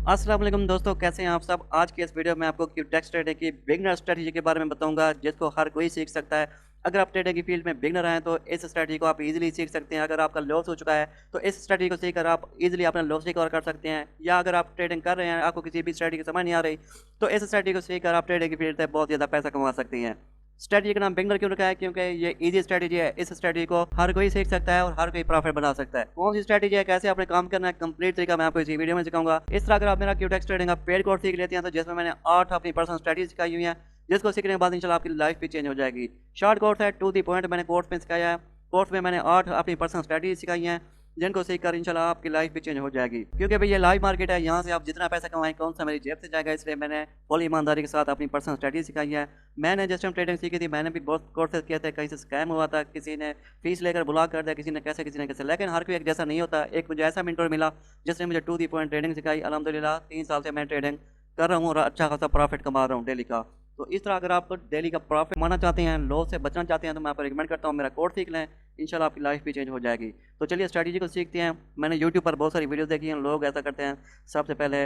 अस्सलाम वालेकुम दोस्तों, कैसे हैं आप सब। आज की इस वीडियो में आपको क्यूटेक्स ट्रेडिंग की बिगनर स्ट्रेटजी के बारे में बताऊंगा, जिसको हर कोई सीख सकता है। अगर आप ट्रेडिंग की फील्ड में बिगनर हैं तो इस स्ट्रेटजी को आप इजीली सीख सकते हैं। अगर आपका लॉस हो चुका है तो इस स्ट्रेटजी को सीखकर आप इजीली अपना लॉस रिकवर कर सकते हैं। या अगर आप ट्रेडिंग कर रहे हैं, आपको किसी भी स्ट्रेटजी की समझ नहीं आ रही, तो इस स्ट्रेटजी को सीखकर आप ट्रेडिंग की फील्ड से बहुत ज़्यादा पैसा कमा सकते हैं। स्ट्रेटजी का नाम बिगनर क्यों रखा है? क्योंकि ये इजी स्ट्रेटजी है। इस स्ट्रेटजी को हर कोई सीख सकता है और हर कोई प्रॉफिट बना सकता है। कौन सी स्ट्रेटजी है, कैसे आपने काम करना है, कंप्लीट तरीका मैं आपको इसी वीडियो में सिखाऊंगा। इस तरह अगर आप मेरा क्यूटेक्स ट्रेडिंग का पेड कोर्स सीख लेते हैं तो जिसमें मैंने 8 अपनी पर्सनल स्ट्रेटजी सिखाई हुई है, जिसको सीखने के बाद इंशाल्लाह आपकी लाइफ भी चेंज हो जाएगी। शॉर्ट कोर्स है, टू दी पॉइंट मैंने कोर्स में सिखाया है। कोर्स में मैंने 8 अपनी पर्सनल स्ट्रेटजी सिखाई हैं, जिनको सीखकर इंशाल्लाह आपकी लाइफ भी चेंज हो जाएगी। क्योंकि भाई ये लाइव मार्केट है, यहाँ से आप जितना पैसा कमाएं कौन सा मेरी जेब से जाएगा, इसलिए मैंने फुल ईमानदारी के साथ अपनी पर्सनल स्ट्रेटजी सिखाई है। मैंने जिस टाइम ट्रेडिंग सीखी थी मैंने भी बहुत कोर्सेज किए थे, कहीं से स्कैम हुआ था, किसी ने फीस लेकर ब्लॉक कर दिया, किसी ने कैसे, लेकिन हर कोई एक जैसा नहीं होता। एक मुझे ऐसा मेंटर मिला जिसने मुझे टू दी पॉइंट ट्रेडिंग सिखाई। अल्हम्दुलिल्लाह 3 साल से मैं ट्रेडिंग कर रहा हूँ और अच्छा खासा प्रॉफिट कमा रहा हूँ डेली का। तो इस तरह अगर आप डेली का प्रॉफिट कमाना चाहते हैं, लॉस से बचना चाहते हैं, तो मैं आपको रिकमेंड करता हूँ मेरा कोर्स सीख लें, इंशाल्लाह आपकी लाइफ भी चेंज हो जाएगी। तो चलिए स्ट्रेटजी को सीखते हैं। मैंने यूट्यूब पर बहुत सारी वीडियो देखी हैं, लोग ऐसा करते हैं, सबसे पहले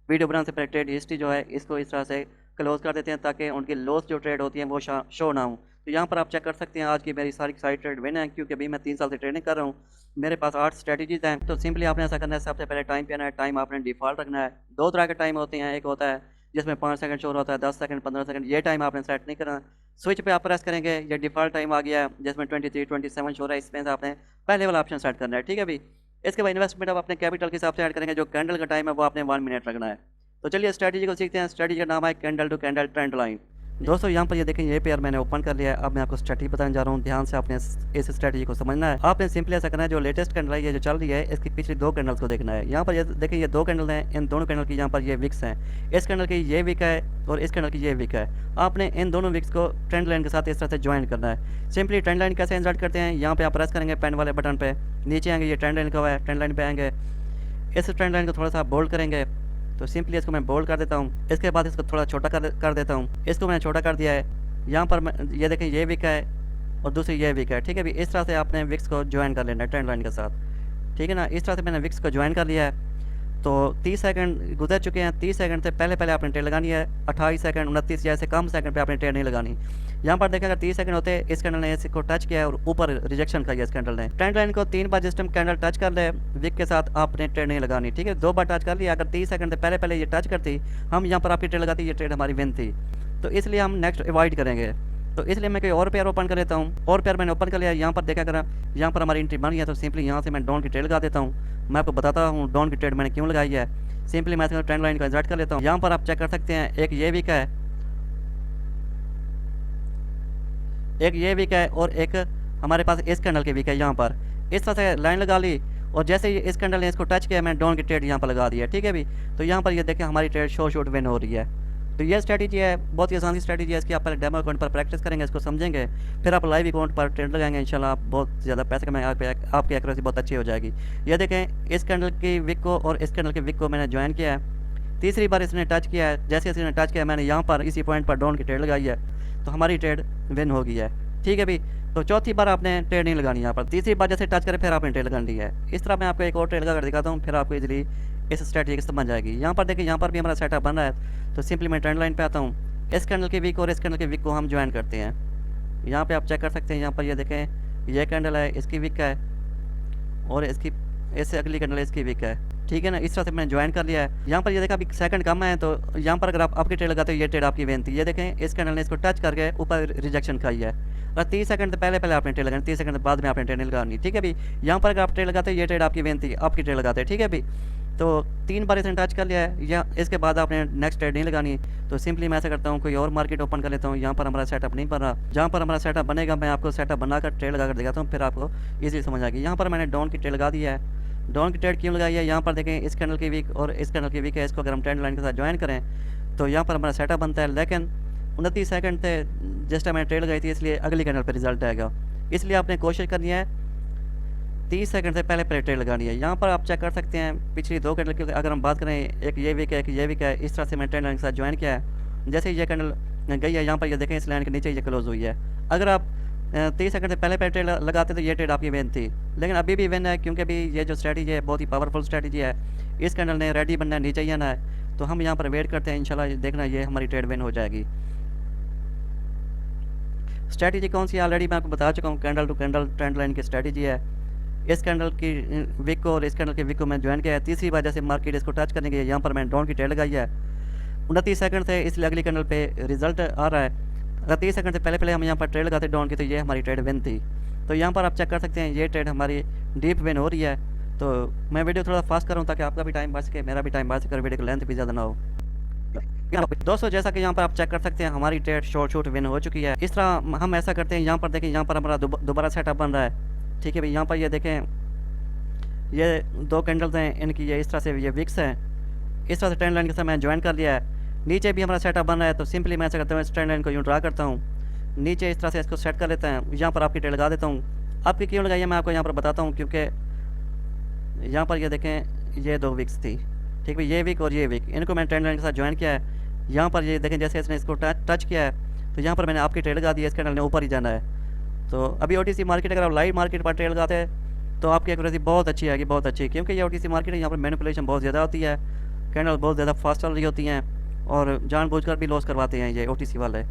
वीडियो बनाने से पहले ट्रेड हिस्ट्री जो है इसको इस तरह से क्लोज कर देते हैं ताकि उनकी लॉस जो ट्रेड होती है वो शो ना हो। तो यहाँ पर आप चेक कर सकते हैं आज की मेरी सारी ट्रेड विन है, क्योंकि अभी मैं 3 साल से ट्रेडिंग कर रहा हूँ। मेरे पास 8 स्ट्रेटजीज हैं। तो सिंपली आपने ऐसा करना है, सबसे पहले टाइम पे आना है। टाइम आपने डिफ़ॉल्ट रखना है। 2 तरह के टाइम होते हैं, एक होता है जिसमें 5 सेकंड शो होता है, 10 सेकंड, 15 सेकंड। ये टाइम आपने सेट नहीं करना। स्विच पे आप प्रेस करेंगे, ये डिफ़ॉल्ट टाइम आ गया है जिसमें 23, 27 शो रहा है। इसमें से आपने पहले वाला ऑप्शन सेट करना है, ठीक है भाई। इसके बाद इन्वेस्टमेंट आप अपने कैपिटल के हिसाब से ऐड करेंगे। जो कैंडल का टाइम है वो आपने 1 मिनट रखना है। तो चलिए स्ट्रेटजी को सीखते हैं। स्ट्रेटजी का नाम है candle to candle trend line. दोस्तों यहाँ पर ये देखें, ये पेयर मैंने ओपन कर लिया है। अब मैं आपको स्ट्रेटजी बताने जा रहा हूँ, ध्यान से आपने इस स्ट्रेटजी को समझना है। आपने सिंपली ऐसा करना है, जो लेटेस्ट कैंडल है ये जो चल रही है, इसकी पिछली 2 कैंडल्स को देखना है। यहाँ पर ये देखें, ये 2 कैंडल हैं, इन दोनों कैंडल की यहाँ पर ये विक्स हैं। इस कैंडल की ये विक है और इस कैंडल की ये विक है। आपने इन दोनों विक्स को ट्रेंड लाइन के साथ इस तरह से ज्वाइन करना है। सिंपली ट्रेंड लाइन कैसे इंसर्ट करते हैं, यहाँ पे आप प्रेस करेंगे पेन वाले बटन पे, नीचे आएंगे, ये ट्रेंड लाइन का हुआ है, ट्रेंड लाइन पे आएंगे। इस ट्रेंड लाइन को थोड़ा सा बोल्ड करेंगे, तो सिंपली इसको मैं बोल्ड कर देता हूँ। इसके बाद इसको थोड़ा छोटा कर देता हूँ। इसको मैंने छोटा कर दिया है। यहाँ पर ये देखें, ये विक है और दूसरी ये विक है, ठीक है भी। इस तरह से आपने विक्स को ज्वाइन कर लेना है ट्रेंड लाइन के साथ, ठीक है ना। इस तरह से मैंने विक्स को ज्वाइन कर लिया है। तो 30 सेकंड गुजर चुके हैं। 30 सेकंड से पहले आपने ट्रेड लगानी है। 28 सेकंड, 29 जैसे कम सेकंड पे आपने ट्रेड नहीं लगानी। यहाँ पर देखें, अगर 30 सेकंड होते इस कैंडल ने इसको टच किया है और ऊपर रिजेक्शन खाई है इस कैंडल ने। ट्रेंड लाइन को 3 बार जिस टाइम कैंडल टच कर ले विक के साथ आपने ट्रेड नहीं लगानी, ठीक है। 2 बार टच कर लिया। अगर 30 सेकंड से पहले ये टच करती, हम यहाँ पर आपकी ट्रेड लगाती, ये ट्रेड हमारी विन थी। तो इसलिए हम नेक्स्ट अवॉइड करेंगे। तो इसलिए मैं कोई और पेयर ओपन कर लेता हूँ। और पेयर मैंने ओपन कर लिया। यहाँ पर देखा करा, यहाँ पर हमारी एंट्री बन गई है। तो सिंपली यहाँ से मैं डाउन की ट्रेड लगा देता हूँ। मैं आपको बताता हूँ डाउन की ट्रेड मैंने क्यों लगाई है। सिंपली मैं ट्रेंड लाइन को इंसर्ट कर लेता हूँ। यहाँ पर आप चेक कर सकते हैं, एक ये वीक है, एक ये वीक है और एक हमारे पास इस कैंडल की वीक है। यहाँ पर इस तरह से लाइन लगा ली और जैसे ही इस कैंडल ने इसको टच किया, मैं डाउन की ट्रेड यहाँ पर लगा दी है, ठीक है भी। तो यहाँ पर ये देखें, हमारी ट्रेड शॉर्ट विन हो रही है। तो ये स्ट्रेटजी है, बहुत ही आसान सी स्ट्रेटजी है। इसकी आप पहले डेमो अकाउंट पर प्रैक्टिस करेंगे, इसको समझेंगे, फिर आप लाइव अकाउंट पर ट्रेड लगाएंगे, इंशाल्लाह आप बहुत ज़्यादा पैसे कमाएंगे, आपकी एक्यूरेसी बहुत अच्छी हो जाएगी। ये देखें, इस कैंडल की विक को और इस कैंडल की विक को मैंने ज्वाइन किया है। तीसरी बार इसने टच किया है। जैसे इसने टच किया, मैंने यहाँ पर इसी पॉइंट पर डाउन की ट्रेड लगाई है, तो हमारी ट्रेड विन हो गई है, ठीक है भी। तो चौथी बार आपने ट्रेड नहीं लगानी यहाँ पर। तीसरी बार जैसे टच करें फिर आपने ट्रेड लगानी है। इस तरह मैं आपको एक और ट्रेड लगा कर दिखाता हूँ, फिर आपको इजीली इस स्ट्रेटजी समझ जाएगी। यहाँ पर देखिए, यहाँ पर भी हमारा सेटअप बन रहा है। तो सिंपली मैं ट्रेंड लाइन पे आता हूँ। इस कैंडल की वीक और इस कैंडल की वीक को हम ज्वाइन करते हैं। यहाँ पे आप चेक कर सकते हैं, यहाँ पर ये देखें, ये कैंडल है, इसकी वीक है और इससे अगली कैंडल इसकी वीक है, ठीक है ना। इस तरह से मैंने ज्वाइन कर लिया है। यहाँ पर ये देखा, अभी सेकंड कम है, तो यहाँ पर अगर आप आपकी ट्रेड लगाते हो, ये ट्रेड आपकी विन थी। ये देखें, इस कैंडल ने इसको टच करके ऊपर रिजेक्शन खाई है। और 30 सेकंड से पहले आपने ट्रेड लगानी, 30 सेकंड बाद में आपने ट्रेड नहीं लगानी, ठीक है भी। यहाँ पर अगर आप ट्रेड लगाते हो, ये ट्रेड आपकी विन थी, आपकी ट्रेड लगाते हैं, ठीक है भी। तो 3 बार इसने टच कर लिया है, या इसके बाद आपने नेक्स्ट ट्रेड नहीं लगानी। तो सिंपली मैं ऐसा करता हूँ, कोई और मार्केट ओपन कर लेता हूँ। यहाँ पर हमारा सेटअप नहीं बन रहा। जहाँ पर हमारा सेटअप बनेगा मैं आपको सेटअप बनाकर ट्रेड लगा कर दिखाता हूँ, फिर आपको ईजिली समझ आएगी। यहाँ पर मैंने डाउन की ट्रेड लगा दी है। डाउन की ट्रेड क्यों लगाई है, यहाँ पर देखें, इस कैंडल की वीक और इस कैंडल की वीक है, इसको अगर हम ट्रेंड लाइन के साथ ज्वाइन करें तो यहाँ पर हमारा सेटअप बनता है। लेकिन 29 सेकंड थे जिस टाइम मैंने ट्रेड लगाई थी, इसलिए अगली कैंडल पर रिजल्ट आएगा। इसलिए आपने कोशिश करनी है 30 सेकंड से पहले ट्रेड लगानी है। यहाँ पर आप चेक कर सकते हैं पिछली 2 कैंडल की अगर हम बात करें, एक ये वीक है, एक ये वीक है। इस तरह से मैंने ट्रेंड लाइन के साथ ज्वाइन किया है। जैसे ही ये कैंडल गई है, यहाँ पर ये देखें, इस लाइन के नीचे ये क्लोज हुई है। अगर आप 30 सेकंड से पहले ट्रेड लगाते तो ये ट्रेड आपकी विन थी, लेकिन अभी भी विन है, क्योंकि अभी ये जो स्ट्रेटजी है बहुत ही पावरफुल स्ट्रेटजी है। इस कैंडल ने रेडी बनना है, नीचे ही आना है। तो हम यहाँ पर वेट करते हैं, इंशाल्लाह देखना ये हमारी ट्रेड विन हो जाएगी। स्ट्रैटेजी कौन सी ऑलरेडी मैं आपको बता चुका हूँ, candle to candle trend line की स्ट्रैटेजी है। इस कैंडल की विक को और इस कैंडल के विक को मैं ज्वाइन किया है। तीसरी बार जैसे मार्केट इसको टच करने के यहाँ पर मैंने डाउन की ट्रेड लगाई है 29 सेकंड से, इसलिए अगली कैंडल पे रिजल्ट आ रहा है। अगर 30 सेकंड से पहले हम यहाँ पर ट्रेड लगाते डाउन की तो ये हमारी ट्रेड विन थी। तो यहाँ पर आप चेक कर सकते हैं ये ट्रेड हमारी डीप विन हो रही है। तो मैं वीडियो थोड़ा फास्ट कर रहा हूँ ताकि आपका भी टाइम बच सके, मेरा भी टाइम बच सके और वीडियो की लेंथ भी ज़्यादा ना हो। दोस्तों जैसा कि यहाँ पर आप चेक कर सकते हैं हमारी ट्रेड शॉर्ट शॉट विन हो चुकी है। इस तरह हम ऐसा करते हैं, यहाँ पर देखें, यहाँ पर हमारा दोबारा सेटअप बन रहा है। ठीक है भाई, यहाँ पर ये देखें, ये 2 कैंडल्स हैं इनकी, ये इस तरह से ये विक्स हैं। इस तरह से ट्रेंड लाइन के साथ मैंने ज्वाइन कर लिया है। नीचे भी हमारा सेटअप बन रहा है। तो सिंपली मैं ऐसा करता हूँ, इस ट्रेंड लाइन को यूँ ड्रा करता हूँ, नीचे इस तरह से इसको सेट कर लेता है। यहाँ पर आपकी ट्रेड लगा देता हूँ। आपकी क्यों लगाई है मैं आपको यहाँ पर बताता हूँ, क्योंकि यहाँ पर ये देखें ये 2 विक्स थी। ठीक है, ये विक और ये विक, इनको मैंने ट्रेंड लाइन के साथ ज्वाइन किया है। यहाँ पर ये देखें जैसे इसने इसको टच किया है तो यहाँ पर मैंने आपकी ट्रेड लगा दी है। इस कैंडल ने ऊपर ही जाना है। तो अभी OTC मार्केट, अगर आप लाइव मार्केट पर ट्रेड लगाते हैं तो आपकी एक्यूरेसी बहुत अच्छी आएगी, बहुत अच्छी, क्योंकि ये OTC मार्केट है, यहाँ पर मैनिपुलेशन बहुत ज़्यादा होती है, कैंडल बहुत ज़्यादा फास्ट चल रही होती हैं और जानबूझकर भी लॉस करवाते हैं ये OTC वाले।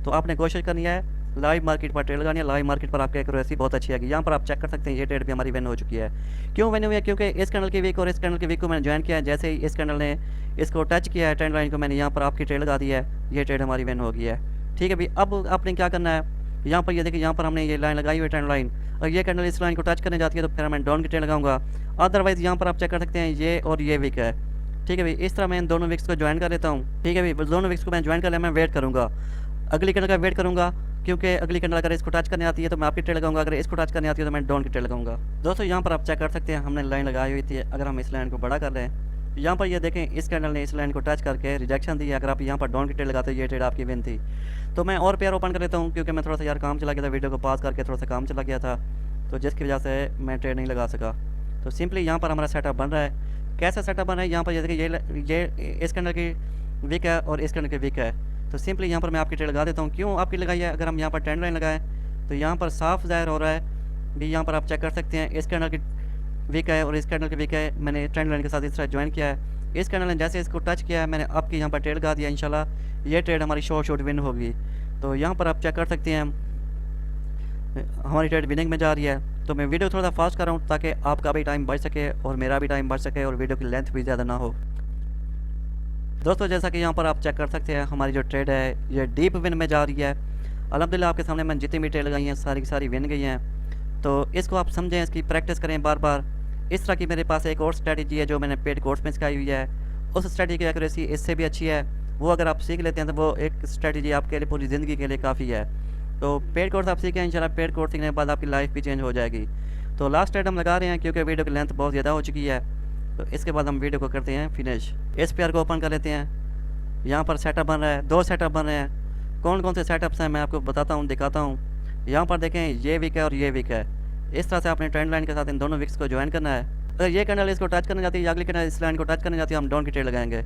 तो आपने कोशिश करनी है लाइव मार्केट पर ट्रेड लगानी है, लाइव मार्केट पर आपकी एक्यूरेसी बहुत अच्छी आएगी। यहाँ पर आप चेक कर सकते हैं ये ट्रेड भी हमारी विन हो चुकी है। क्यों विन हुई है? क्योंकि इस कैंडल की वीक और इस कैंडल की वीक को मैंने ज्वाइन किया है। जैसे ही इस कैंडल ने इसको टच किया है ट्रेंड लाइन को, मैंने यहाँ पर आपकी ट्रेड लगा दी है, ये ट्रेड हमारी विन हो गई है। ठीक है भाई, अब आपने क्या करना है, यहाँ पर ये देखिए, यहाँ पर हमने ये लाइन लगाई हुई ट्रेंड लाइन, और ये कैंडल इस लाइन को टच करने जाती है तो फिर मैं डाउन की ट्रेड लगाऊंगा। अदरवाइज यहाँ पर आप चेक कर सकते हैं ये और ये वीक है। ठीक है भाई, इस तरह मैं इन दोनों विक्स को ज्वाइन कर लेता हूँ। ठीक है भाई, दोनों विक्स को मैं ज्वाइन कर लिया, मैं वेट करूँगा, अगली कैंडल का वेट करूँगा, क्योंकि अगली कैंडल अगर इसको टच करने आती है तो मैं आपकी ट्रेड लगाऊंगा, अगर इसको टच करने आती है तो मैं डाउन की ट्रेड लगाऊंगा। दोस्तों यहाँ पर आप चेक कर सकते हैं हमने लाइन लगाई हुई थी। अगर हम इस लाइन को बड़ा कर रहे हैं, यहाँ पर ये देखें इस कैंडल ने इस लाइन को टच करके रिजेक्शन दी है। अगर आप यहाँ पर डाउन की ट्रेड लगाते हो ये ट्रेड आपकी विन थी। तो मैं और पेयर ओपन कर लेता हूँ, क्योंकि मैं थोड़ा सा यार काम चला गया था, वीडियो को पास करके थोड़ा सा काम चला गया था, तो जिसकी वजह से मैं ट्रेड नहीं लगा सका। तो सिंपली यहाँ पर हमारा सेटअप बन रहा है। कैसा सेटअप बन रहा है, यहाँ पर ये देखिए ये इस कैंडल की वीक है और इस कैंडल की वीक है। तो सिंपली यहाँ पर मैं आपकी ट्रेड लगा देता हूँ। क्यों आपकी लगाई है? अगर हम यहाँ पर ट्रेंड लाइन लगाएं तो यहाँ पर साफ ज़ाहिर हो रहा है भी, यहाँ पर आप चेक कर सकते हैं इस कैंडल की वीक है और इस कैंडल की वीक है। मैंने ट्रेंड लाइन के साथ इस तरह ज्वाइन किया है। इस कैंडल ने जैसे इसको टच किया है मैंने आपकी यहाँ पर ट्रेड लगा दिया। इंशाल्लाह ये ट्रेड हमारी शॉर्ट विन होगी। तो यहाँ पर आप चेक कर सकते हैं हमारी ट्रेड विनिंग में जा रही है। तो मैं वीडियो थोड़ा सा फास्ट कर रहा हूँ ताकि आपका भी टाइम बच सके और मेरा भी टाइम बच सके और वीडियो की लेंथ भी ज़्यादा ना हो। दोस्तों जैसा कि यहाँ पर आप चेक कर सकते हैं हमारी जो ट्रेड है ये डीप विन में जा रही है। अल्हम्दुलिल्लाह आपके सामने मैंने जितनी भी ट्रेड लगाई हैं सारी की सारी विन गई हैं। तो इसको आप समझें, इसकी प्रैक्टिस करें बार बार। इस तरह की मेरे पास एक और स्ट्रैटेजी है जो मैंने पेड कोर्स में सिखाई हुई है। उस स्ट्रैटेजी की एक्यूरेसी इससे भी अच्छी है। वो अगर आप सीख लेते हैं तो वो एक स्ट्रैटेजी आपके लिए पूरी ज़िंदगी के लिए काफ़ी है। तो पेड कोर्स आप सीखें, इंशाल्लाह पेड कोर्स सीखने के बाद आपकी लाइफ भी चेंज हो जाएगी। तो लास्ट ट्रेड हम लगा रहे हैं क्योंकि वीडियो की लेंथ बहुत ज़्यादा हो चुकी है। तो इसके बाद हम वीडियो को करते हैं फिनिश। इस पेयर को ओपन कर लेते हैं। यहाँ पर सेटअप बन रहा है, 2 सेटअप बन रहे हैं। कौन कौन से सेटअप्स हैं मैं आपको बताता हूँ, दिखाता हूँ। यहाँ पर देखें ये वीक है और ये वीक है। इस तरह से आपने ट्रेंड लाइन के साथ इन दोनों विक्स को ज्वाइन करना है। अगर ये कैंडल इसको टच करने जाती है, अगली कैंडल इस लाइन को टच करने जाती है, हम डाउन की ट्रेड लगाएंगे।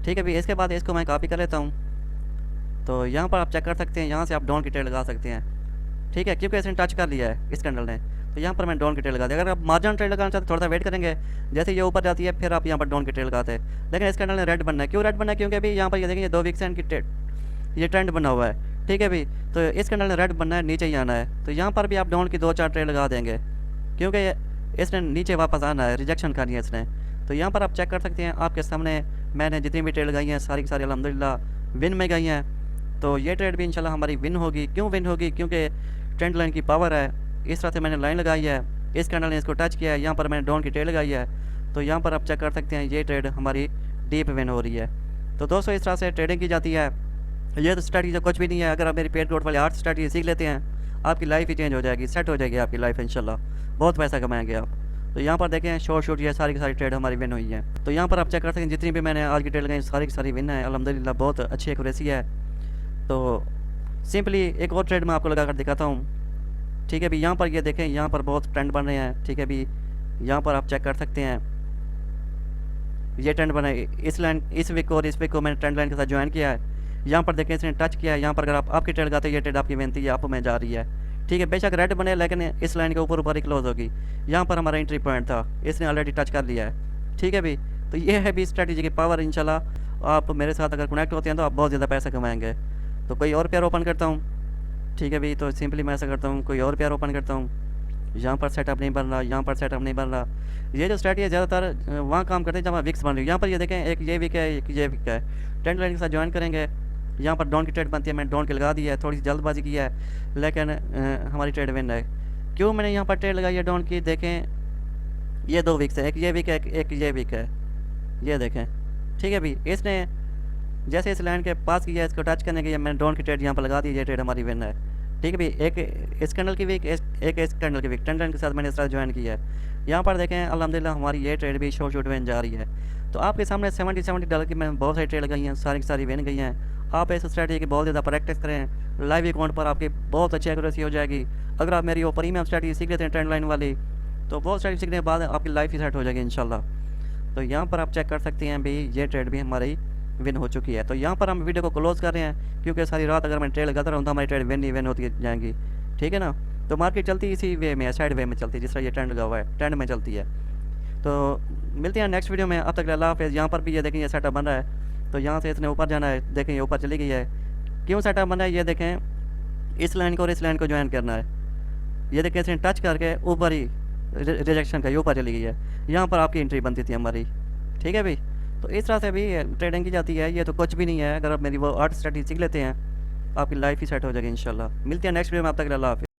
ठीक है भाई, इसके बाद इसको मैं कॉपी कर लेता हूँ। तो यहाँ पर आप चेक कर सकते हैं, यहाँ से आप डाउन की ट्रेड लगा सकते हैं। ठीक है, क्योंकि इसने टच कर लिया है इस कैंडल ने, तो यहाँ पर मैं डाउन की ट्रेड लगा दी। अगर आप मार्जिन ट्रेड लगाना चाहते थोड़ा सा वेट करेंगे, जैसे ये ऊपर जाती है फिर आप यहाँ पर डाउन की ट्रेड लगाते हैं। लेकिन इस कैंडल ने रेड बनना है। क्यों रेड बनना है? क्योंकि अभी यहाँ पर ये देखेंगे 2 वीक्स की ट्रेड, ये ट्रेंड बना हुआ है। ठीक है भाई, तो इस कैंडल ने रेड बनना है, नीचे ही आना है। तो यहाँ पर भी आप डाउन की 2-4 ट्रेड लगा देंगे, क्योंकि इसने नीचे वापस आना है, रिजेक्शन करनी है इसने। तो यहाँ पर आप चेक कर सकते हैं आपके सामने मैंने जितनी भी ट्रेड लगाई हैं सारी की सारी अल्हम्दुलिल्लाह विन में गई हैं। तो ये ट्रेड भी इंशाल्लाह हमारी विन होगी। क्यों विन होगी? क्योंकि ट्रेंड लाइन की पावर है। इस तरह से मैंने लाइन लगाई है, इस कैंडल ने इसको टच किया है, यहाँ पर मैंने डाउन की ट्रेड लगाई है। तो यहाँ पर आप चेक कर सकते हैं ये ट्रेड हमारी डीप विन हो रही है। तो दोस्तों इस तरह से ट्रेडिंग की जाती है। ये तो स्ट्रैटेजी कुछ भी नहीं है। अगर आप मेरी पेड कोर्स वाले 8 स्ट्रैटेजी सीख लेते हैं आपकी लाइफ ही चेंज हो जाएगी, सेट हो जाएगी आपकी लाइफ इंशाल्लाह, बहुत पैसा कमाएंगे आप। तो यहाँ पर देखें शॉर्ट ये सारी की सारी ट्रेड हमारी विन हुई है। तो यहाँ पर आप चेक कर सकते हैं जितनी भी मैंने आज की ट्रेड लगाई सारी की सारी विन है अल्हम्दुलिल्लाह, बहुत अच्छी एक्यूरेसी है। तो सिंपली एक और ट्रेड मैं आपको लगा कर दिखाता हूँ। ठीक है भी, यहाँ पर ये देखें, यहाँ पर बहुत ट्रेंड बन रहे हैं। ठीक है भी, यहाँ पर आप चेक कर सकते हैं ये ट्रेंड बना है। इस लाइन, इस वीक और इस वीक को मैंने ट्रेंड लाइन के साथ ज्वाइन किया है। यहाँ पर देखें इसने टच किया है। यहाँ पर अगर आप आपकी ट्रेड लगाते हैं ये ट्रेड आपकी विन थी, ये अप में जा रही है। ठीक है, बेशक रेड बने लेकिन इस लाइन के ऊपर ऊपर ही क्लोज होगी। यहाँ पर हमारा एंट्री पॉइंट था, इसने ऑलरेडी टच कर लिया है। ठीक है भी, तो ये है भी स्ट्रैटेजी की पावर। इंशाल्लाह आप मेरे साथ अगर कनेक्ट होते हैं तो आप बहुत ज़्यादा पैसा कमाएंगे। तो कोई और पेयर ओपन करता हूँ, ठीक है भाई। तो सिंपली मैं ऐसा करता हूँ, कोई और पेयर ओपन करता हूँ। यहाँ पर सेटअप नहीं बन रहा, यहाँ पर सेटअप नहीं बन रहा। ये जो स्ट्रैटेजी है ज़्यादातर वहाँ काम करते हैं जहाँ विक्स बन रही है। यहाँ पर ये देखें, एक ये विक है, एक ये विक है। ट्रेंड लाइन के साथ ज्वाइन करेंगे। यहाँ पर डाउन की ट्रेड बनती है, मैंने डाउन की लगा दी है, थोड़ी सी जल्दबाजी की है, लेकिन हमारी ट्रेड विन है। क्यों मैंने यहाँ पर ट्रेड लगाई है डाउन की? देखें ये दो विक्स है, एक ये विक है, एक ये विक है, ये देखें, ठीक है भाई। इसने जैसे इस लाइन के पास किया, इसको टच करने के लिए मैंने डाउन की ट्रेड यहाँ पर लगा दी, ये ट्रेड हमारी विन है, ठीक है भाई। एक इस कैंडल की वीक, एक इस कैंडल की वीक, ट्रेंड लाइन के साथ मैंने इस तरह ज्वाइन किया है। यहाँ पर देखें अल्हम्दुलिल्लाह हमारी ये ट्रेड भी शॉर्ट विन जा रही है। तो आपके सामने $70 की मैंने बहुत सारी ट्रेड लगाई हैं, सारी की सारी विन गई हैं। आप इस स्ट्रैटेजी की बहुत ज़्यादा प्रैक्टिस करें, लाइव अकाउंट पर आपकी बहुत अच्छी एक्यूरेसी हो जाएगी। अगर आप मेरी वो प्रीमियम स्ट्रैटेजी सीख लेते हैं ट्रेंड लाइन वाली, तो बहुत स्ट्रैटेजी सीखने के बाद आपकी लाइफ ही सेट हो जाएगी इंशाल्लाह। तो यहाँ पर आप चेक कर सकते हैं भाई, ये ट्रेड भी हमारी विन हो चुकी है। तो यहाँ पर हम वीडियो को क्लोज कर रहे हैं, क्योंकि सारी रात अगर मैं ट्रेड लगाता रहूँ तो हमारी ट्रेड विन ही विन होती जाएंगी, ठीक है ना। तो मार्केट चलती इसी वे में है, साइड वे में चलती है, जिस तरह ये ट्रेंड लगा हुआ है, ट्रेंड में चलती है। तो मिलते हैं नेक्स्ट वीडियो में, अब तक अल्लाह हाफ़िज़। यहाँ पर भी ये देखें, ये सेटअप बन रहा है, तो यहाँ से इसने ऊपर जाना है, देखें ये ऊपर चली गई है। क्यों सेटअप बन रहा है? ये देखें, इस लाइन को और इस लाइन को ज्वाइन करना है। ये देखें इसने टच करके ऊपर ही रिजेक्शन का, ये ऊपर चली गई है। यहाँ पर आपकी एंट्री बनती थी हमारी, ठीक है भाई। तो इस तरह से भी ट्रेडिंग की जाती है, ये तो कुछ भी नहीं है। अगर आप मेरी वो आर्ट स्ट्रेटजी सीख लेते हैं, आपकी लाइफ ही सेट हो जाएगी इंशाल्लाह। मिलते हैं नेक्स्ट वीडियो में, अब तक अल्लाह हाफ़िज़।